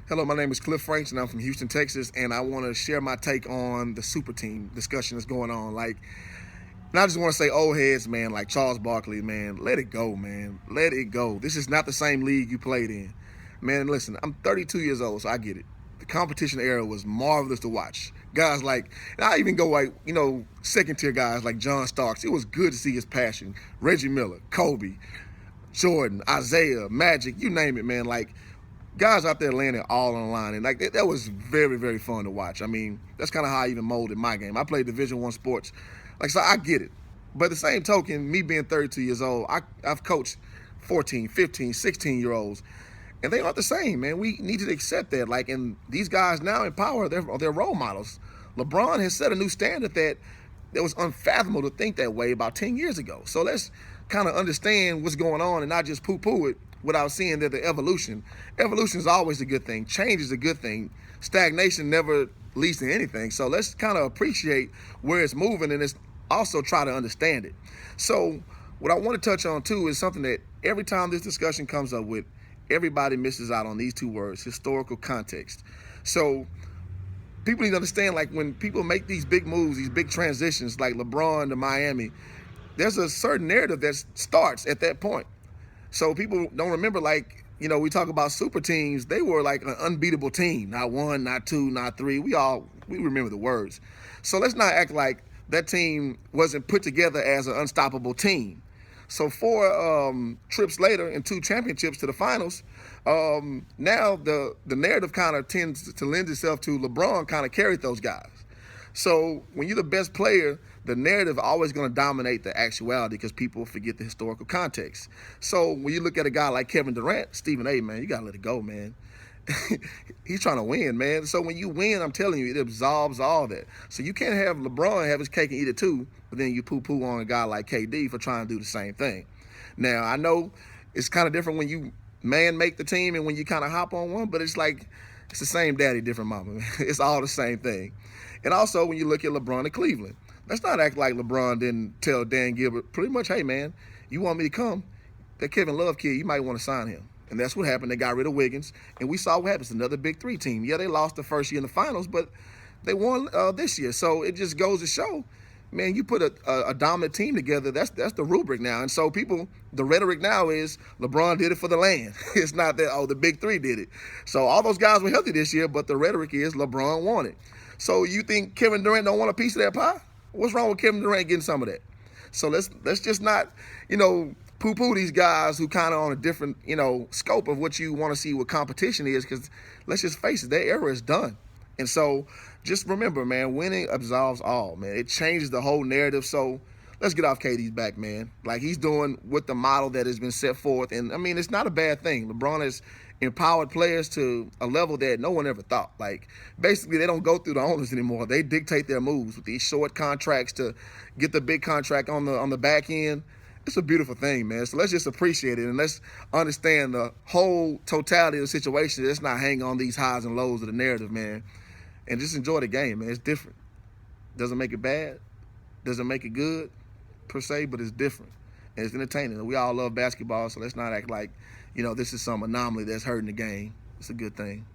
Hello, my name is Cliff Franks, and I'm from Houston, Texas, and I want to share my take on the super team discussion that's going on. And I just want to say, old heads, man, like Charles Barkley, man, let it go, man. Let it go. This is not the same league you played in. Man, listen, I'm 32 years old, so I get it. The competition era was marvelous to watch. Guys like, and I even go like, second tier guys like John Starks. It was good to see his passion. Reggie Miller, Kobe, Jordan, Isaiah, Magic, you name it, man. Like, guys out there laying it all on the line, and like that was very, very fun to watch. I mean, that's kind of how I even molded my game. I played Division I sports, so I get it. But at the same token, me being 32 years old, I've coached 14, 15, 16-year-olds, and they aren't the same, man. We need to accept that. And these guys now in power, they're role models. LeBron has set a new standard that was unfathomable to think that way about 10 years ago. So let's kind of understand what's going on and not just poo-poo it without seeing that the evolution is always a good thing. Change is a good thing. Stagnation never leads to anything. So let's kind of appreciate where it's moving, and it's also try to understand it. So what I want to touch on too is something that every time this discussion comes up with, everybody misses out on these two words: historical context. So people need to understand, when people make these big moves, these big transitions, like LeBron to Miami, there's a certain narrative that starts at that point. So people don't remember, we talk about super teams. They were like an unbeatable team. Not one, not two, not three. We remember the words. So let's not act like that team wasn't put together as an unstoppable team. So 4 trips later and 2 championships to the finals, now the narrative kind of tends to lend itself to LeBron kind of carried those guys. So when you're the best player, the narrative is always going to dominate the actuality because people forget the historical context. So when you look at a guy like Kevin Durant, Stephen A., man, you got to let it go, man. He's trying to win, man. So when you win, I'm telling you, it absolves all that. So you can't have LeBron have his cake and eat it too, but then you poo-poo on a guy like KD for trying to do the same thing. Now, I know it's kind of different when you make the team and when you kind of hop on one, but it's the same daddy, different mama, man. It's all the same thing. And also, when you look at LeBron in Cleveland, let's not act like LeBron didn't tell Dan Gilbert pretty much, hey, man, you want me to come? That Kevin Love kid, you might want to sign him. And that's what happened. They got rid of Wiggins, and we saw what happens. Another Big Three team. Yeah, they lost the first year in the finals, but they won this year. So it just goes to show, man, you put a dominant team together, that's the rubric now. And so the rhetoric now is LeBron did it for the land. It's not that, the Big Three did it. So all those guys were healthy this year, but the rhetoric is LeBron won it. So you think Kevin Durant don't want a piece of that pie? What's wrong with Kevin Durant getting some of that? So let's just not, poo-poo these guys who kind of on a different, scope of what you want to see what competition is, because let's just face it, their era is done. And so just remember, man, winning absolves all, man. It changes the whole narrative. So let's get off KD's back, man. He's doing with the model that has been set forth. And, I mean, it's not a bad thing. LeBron has empowered players to a level that no one ever thought. Basically, they don't go through the owners anymore. They dictate their moves with these short contracts to get the big contract on the back end. It's a beautiful thing, man. So let's just appreciate it, and let's understand the whole totality of the situation. Let's not hang on these highs and lows of the narrative, man, and just enjoy the game, man. It's different. Doesn't make it bad. Doesn't make it good, per se, but it's different. And it's entertaining. We all love basketball, so let's not act like, this is some anomaly that's hurting the game. It's a good thing.